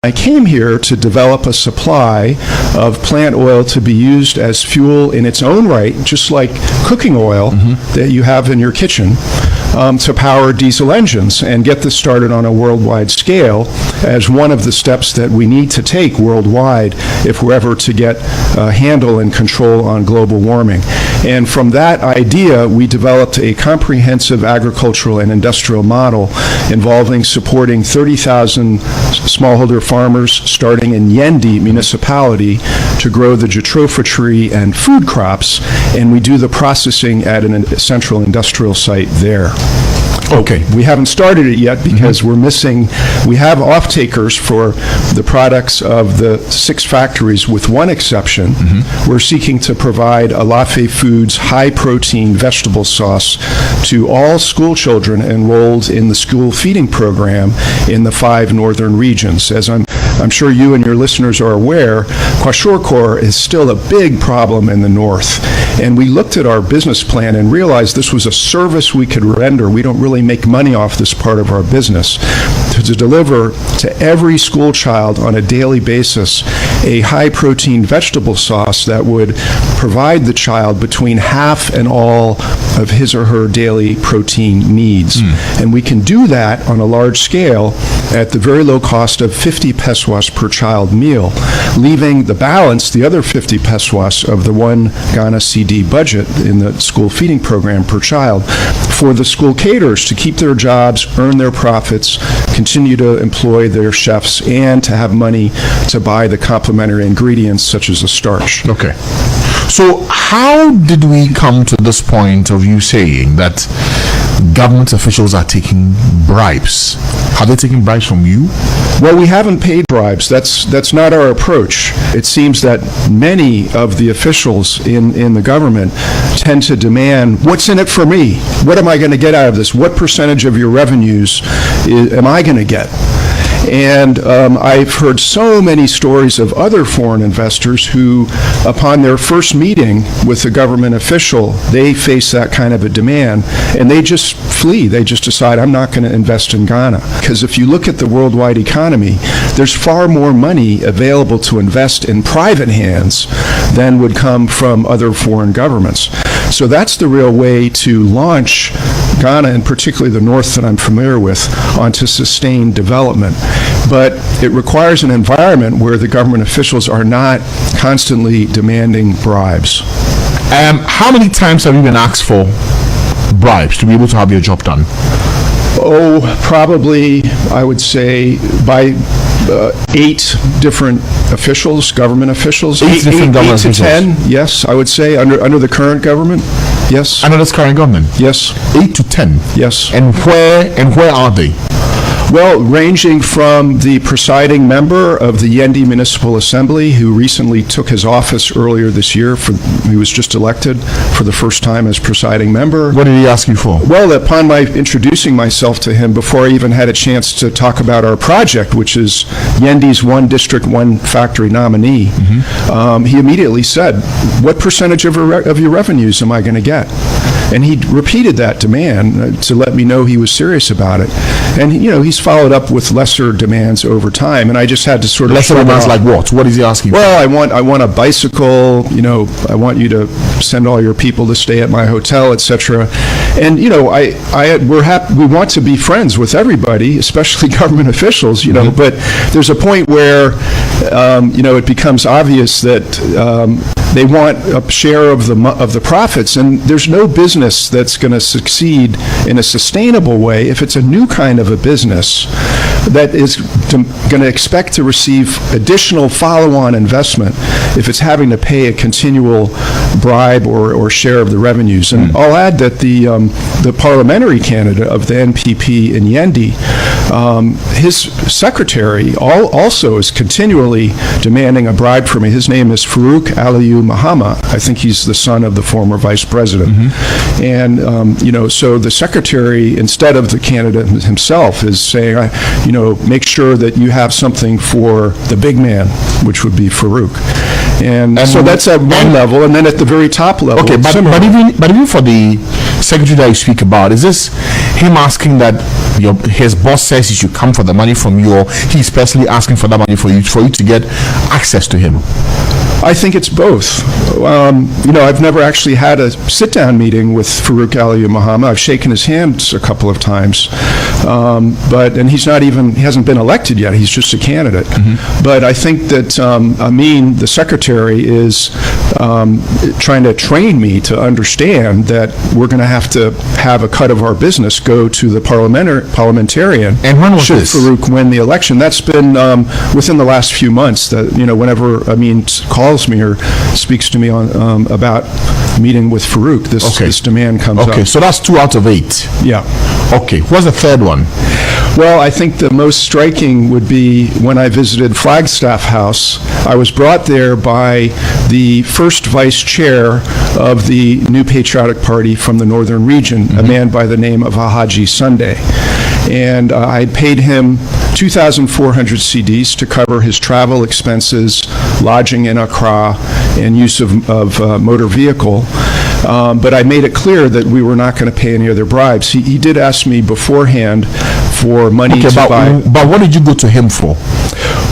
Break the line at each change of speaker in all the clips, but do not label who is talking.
I came here to develop a supply of plant oil to be used as fuel in its own right, just like cooking oil that you have in your kitchen, to power diesel engines and get this started on a worldwide scale as one of the steps that we need to take worldwide if we're ever to get a handle and control on global warming. And from that idea, we developed a comprehensive agricultural and industrial model involving supporting 30,000 smallholder farmers starting in Yendi municipality to grow the jatropha tree and food crops, and we do the processing at a central industrial site there.
Okay.
We haven't started it yet because we have off-takers for the products of the 6 factories with one exception. We're seeking to provide Alafe Foods high-protein vegetable sauce to all school children enrolled in the school feeding program in the 5 northern regions. As I'm sure you and your listeners are aware, kwashiorkor is still a big problem in the north. And we looked at our business plan and realized this was a service we could render. We don't really make money off this part of our business. To deliver to every school child on a daily basis a high-protein vegetable sauce that would provide the child between half and all of his or her daily protein needs. And we can do that on a large scale at the very low cost of 50 pesos per child meal, leaving the balance, the other 50 pesos of the one Ghana CD budget in the school feeding program per child, for the school caterers to keep their jobs, earn their profits, continue to employ their chefs, and to have money to buy the complementary ingredients such as the starch.
Okay. So how did we come to this point of you saying that government officials are taking bribes? Have they taken bribes from you?
Well, we haven't paid bribes. That's not our approach. It seems that many of the officials in the government tend to demand, what's in it for me? What am I going to get out of this? What percentage of your revenues am I going to get? And I've heard so many stories of other foreign investors who, upon their first meeting with a government official, they face that kind of a demand, and they just flee. They just decide, I'm not going to invest in Ghana. Because if you look at the worldwide economy, there's far more money available to invest in private hands than would come from other foreign governments. So that's the real way to launch Ghana, and particularly the North that I'm familiar with, onto sustained development. But it requires an environment where the government officials are not constantly demanding bribes.
How many times have you been asked for bribes to be able to have your job done?
Oh, probably, I would say, by 8 different officials, government officials.
8 different government officials?
8 to 10, yes, I would say, under the current government. Yes.
Under this current government?
Yes.
8 to 10?
Yes.
And where are they?
Well, ranging from the presiding member of the Yendi Municipal Assembly, who recently took his office earlier this year. He was just elected for the first time as presiding member.
What did he ask you for?
Well, upon my introducing myself to him, before I even had a chance to talk about our project, which is Yendi's One District, One Factory nominee, he immediately said, what percentage of your revenues am I going to get? And he repeated that demand to let me know he was serious about it. And, he's followed up with lesser demands over time, and I just had to sort of...
Lesser demands like what? What is he asking for?
Well, I want a bicycle, I want you to send all your people to stay at my hotel, etc. And, we're happy, we want to be friends with everybody, especially government officials, but there's a point where, it becomes obvious that they want a share of the profits, and there's no business that's going to succeed in a sustainable way if it's a new kind of a business that is going to expect to receive additional follow-on investment if it's having to pay a continual bribe or share of the revenues. And I'll add that the parliamentary candidate of the NPP in Yendi, his secretary also is continually demanding a bribe from me. His name is Farouk Aliyu Mahama. I think he's the son of the former vice president. And, so the secretary, instead of the candidate himself, is saying, make sure that you have something for the big man, which would be Farouk. And so that's at one level, and then at the very top level.
Okay, but even for the secretary that you speak about, is this him asking that his boss says he should come for the money from you, or he's personally asking for that money for you to get access to him?
I think it's both. I've never actually had a sit-down meeting with Farouk Ali Muhammad. I've shaken his hands a couple of times, and he hasn't been elected yet. He's just a candidate. But I think that Amin, the secretary, is trying to train me to understand that we're going to have a cut of our business go to the parliamentarian.
And when was
should
this?
Farouk win the election? That's been within the last few months. That whenever Amin calls me or speaks to me on about meeting with Farouk, this demand comes up.
Okay, so that's 2 out of 8.
Yeah.
Okay, what's the third one?
Well, I think the most striking would be when I visited Flagstaff House. I was brought there by the first vice chair of the New Patriotic Party from the Northern Region, a man by the name of Alhaji Sunday. And I had paid him 2,400 cedis to cover his travel expenses, lodging in Accra, and use of motor vehicle. But I made it clear that we were not going to pay any other bribes. He did ask me beforehand for money to buy.
But what did you go to him for?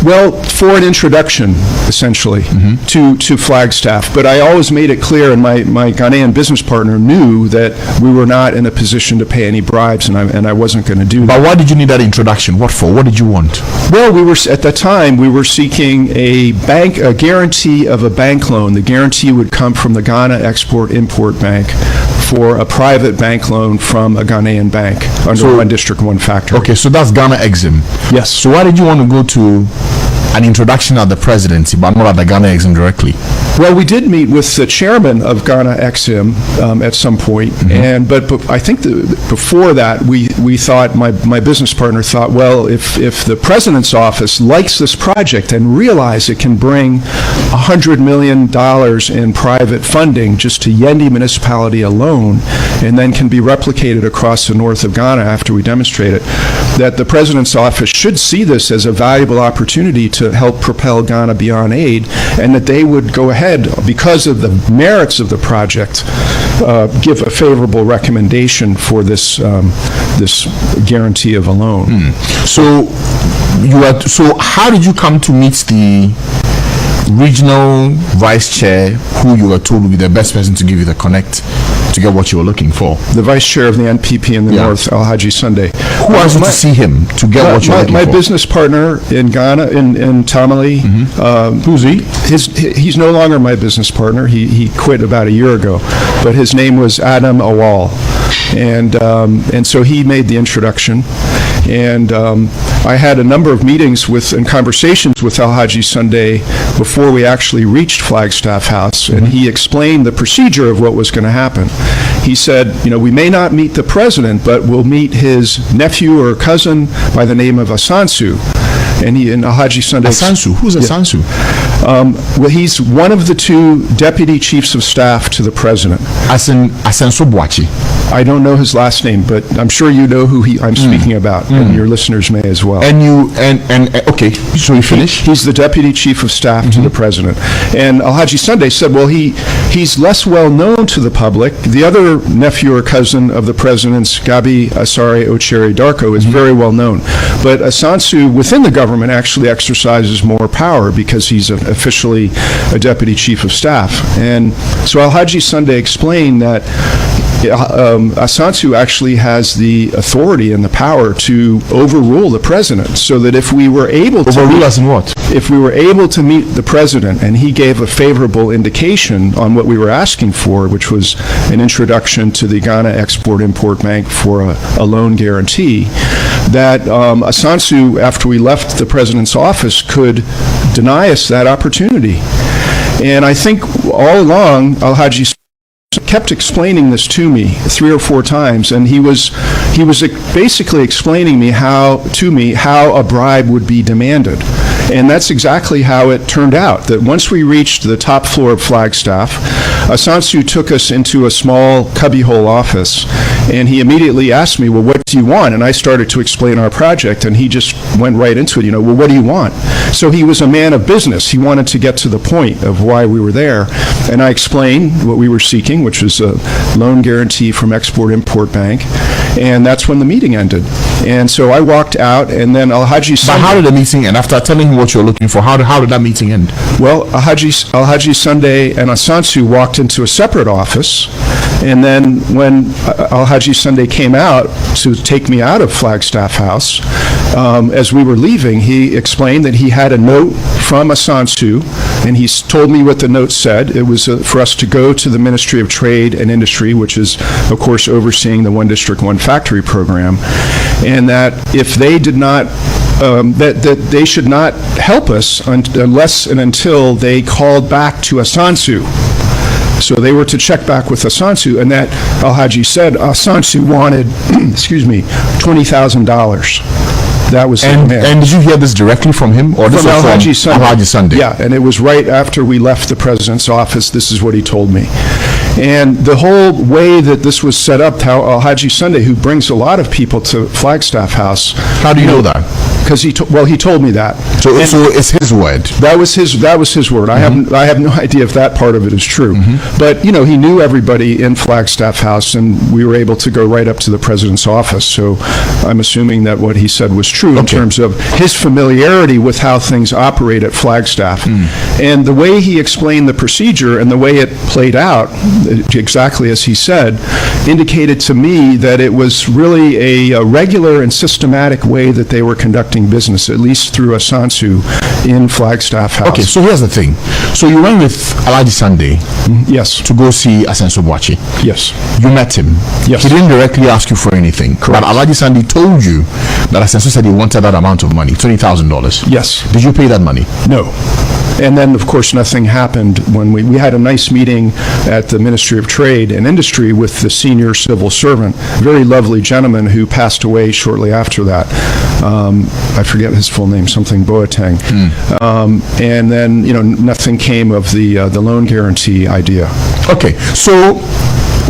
Well, for an introduction, essentially, to Flagstaff. But I always made it clear, and my Ghanaian business partner knew that we were not in a position to pay any bribes, and I wasn't going to do that.
But why did you need that introduction? What for? What did you want?
Well, at the time, we were seeking a guarantee of a bank loan. The guarantee would come from the Ghana Export-Import Bank for a private bank loan from a Ghanaian bank under One District, One Factory.
Okay, so that's Ghana Exim.
Yes.
So why did you want to go to an introduction at the presidency, but not at the Ghana Exim directly?
Well, we did meet with the chairman of Ghana Exim at some point, but I think before that we thought, my business partner thought, well, if the president's office likes this project and realize it can bring $100 million in private funding just to Yendi municipality alone, and then can be replicated across the north of Ghana after we demonstrate it, that the president's office should see this as a valuable opportunity to help propel Ghana beyond aid, and that they would go ahead, because of the merits of the project, give a favorable recommendation for this guarantee of a loan.
So how did you come to meet the regional vice chair, who you were told would be the best person to give you the connect to get what you were looking for?
The vice chair of the NPP in the North, Alhaji Sunday.
Who asked you to see him to get what you were looking for?
My business partner in Ghana, in Tamale.
Who's he?
He's no longer my business partner. He quit about a year ago. But his name was Adam Awal. And so he made the introduction. And I had a number of meetings and conversations with Alhaji Sunday before we actually reached Flagstaff House, and he explained the procedure of what was going to happen. He said, we may not meet the president, but we'll meet his nephew or cousin by the name of Asansu. And Alhaji Sunday...
Asansu? Who's Asansu?
Well, he's one of the 2 deputy chiefs of staff to the president.
Asansu Boachi.
I don't know his last name, but I'm sure you know who I'm speaking about, and your listeners may as well.
Okay, so you finish?
He's the deputy chief of staff to the president. And Alhaji Sunday said, well, he's less well known to the public. The other nephew or cousin of the president's, Gabi Asare Ochere Darko, is very well known. But Asansu, within the government, actually exercises more power because he's officially a deputy chief of staff. And so Alhaji Sunday explained that Asansu actually has the authority and the power to overrule the president, so that if we were able to
overrule us in what?
If we were able to meet the president and he gave a favorable indication on what we were asking for, which was an introduction to the Ghana Export-Import Bank for a loan guarantee, that Asansu, after we left the president's office, could deny us that opportunity. And I think all along, Alhaji kept explaining this to me 3 or 4 times, and he was basically explaining to me how a bribe would be demanded. And that's exactly how it turned out, that once we reached the top floor of Flagstaff, Asansu took us into a small cubbyhole office, And he immediately asked me, well, what do you want? And I started to explain our project, and he just went right into it, well, what do you want? So he was a man of business. He wanted to get to the point of why we were there. And I explained what we were seeking, which was a loan guarantee from Export-Import Bank. And that's when the meeting ended. And so I walked out, and then Alhaji Sunday...
But how did the meeting end? After telling him what you're looking for, how did that meeting end?
Well, Alhaji Sunday and Asansu walked into a separate office, and then when Alhaji Sunday came out to take me out of Flagstaff House, as we were leaving, he explained that he had a note from Asansu, and he told me what the note said. It was for us to go to the Ministry of Trade and Industry, which is, of course, overseeing the One District, One Factory program, and that if they did not that they should not help us unless and until they called back to Asansu. So they were to check back with Asansu, and that Alhaji said Asansu wanted, $20,000. That was
and did you hear this directly from him, or this
from
was
Alhaji Sunday?
Alhaji Sunday?
Yeah, and it was right after we left the president's office. This is what he told me. And the whole way that this was set up, how Alhaji Sunday, who brings a lot of people to Flagstaff House.
How do you know that?
Because he told me that.
So it's his word.
That was his word.
Mm-hmm.
I have no idea if that part of it is true.
Mm-hmm.
But he knew everybody in Flagstaff House, and we were able to go right up to the president's office. So I'm assuming that what he said was true in terms of his familiarity with how things operate at Flagstaff. And the way he explained the procedure and the way it played out, exactly as he said, indicated to me that it was really a regular and systematic way that they were conducting business, at least through Asansu in Flagstaff House.
Okay, so here's the thing. So you went with Alhaji Sunday
yes.
to go see Asenso Boachi.
Yes.
You met him.
Yes.
He didn't directly ask you for anything.
Correct.
But Alhaji Sunday told you that Asenso said he wanted that amount of money, $20,000.
Yes.
Did you pay that money?
No. And then, of course, nothing happened when we had a nice meeting at the Ministry of Trade and Industry with the senior civil servant, very lovely gentleman who passed away shortly after that. I forget his full name, something Boateng. And then, nothing came of the loan guarantee idea.
Okay, so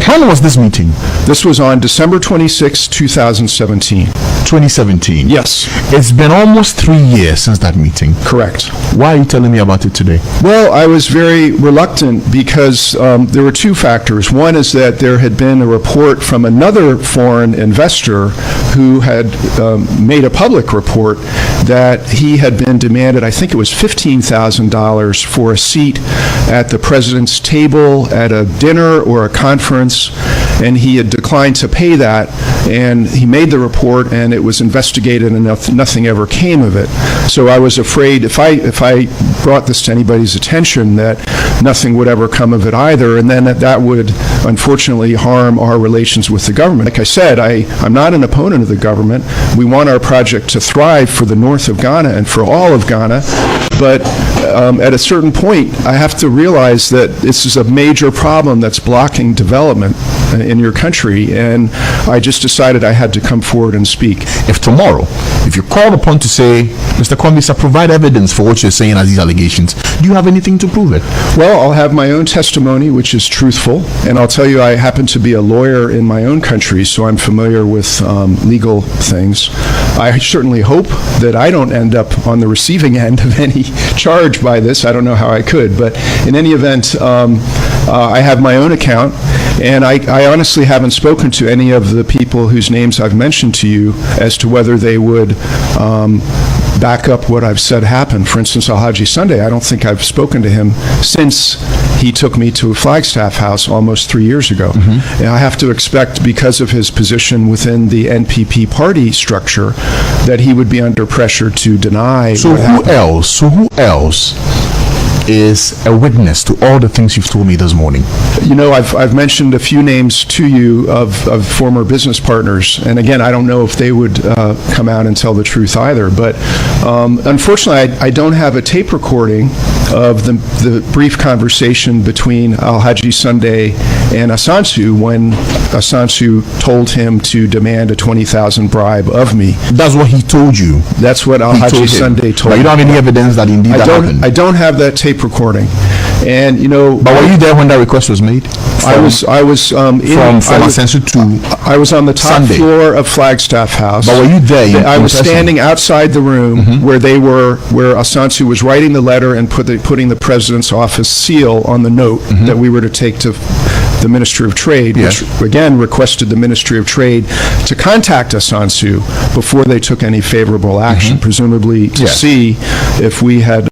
when was this meeting?
This was on December 26, 2017.
2017?
Yes.
It's been almost 3 years since that meeting.
Correct.
Why are you telling me about it today?
Well, I was very reluctant because there were two factors. One is that there had been a report from another foreign investor who had made a public report that he had been demanded, I think it was $15,000 for a seat at the president's table at a dinner or a conference, and he had declined to pay that, and he made the report, and it was investigated, and nothing ever came of it. So I was afraid if I brought this to anybody's attention that nothing would ever come of it either, and then that would unfortunately harm our relations with the government. Like I said, I'm not an opponent of the government. We want our project to thrive for the north of Ghana and for all of Ghana, but at a certain point, I have to realize that this is a major problem that's blocking development in your country, and I just decided I had to come forward and speak.
If tomorrow, if you're called upon to say, Mr. Kwambisa, provide evidence for what you're saying as these allegations, do you have anything to prove it?
Well, I'll have my own testimony, which is truthful, and I'll tell you I happen to be a lawyer in my own country, so I'm familiar with legal things. I certainly hope that I don't end up on the receiving end of any charge by this. I don't know how I could, but in any event, I have my own account, and I honestly haven't spoken to any of the people whose names I've mentioned to you as to whether they would back up what I've said happened. For instance, Alhaji Sunday, I don't think I've spoken to him since he took me to a Flagstaff House almost 3 years ago. And I have to expect, because of his position within the NPP party structure, that he would be under pressure to deny.
So who else is a witness to all the things you've told me this morning?
I've mentioned a few names to you of former business partners, and again, I don't know if they would come out and tell the truth either, but unfortunately, I don't have a tape recording of the brief conversation between Alhaji Sunday and Asansu when Asansu told him to demand a $20,000 bribe of me.
That's what he told you?
That's what Alhaji Sunday told me.
But you don't have any evidence that indeed that happened?
I don't have that tape recording. And, you know,
But were you there when that request was made?
I was
from Ascension to
I was on the top
Sunday.
floor of Flagstaff House.
But were you there
I
in
was
person?
standing outside the room where where Asansu was writing the letter and putting the president's office seal on the note that we were to take to the Ministry of Trade, which again requested the Ministry of Trade to contact Asansu before they took any favorable action, presumably to see if we had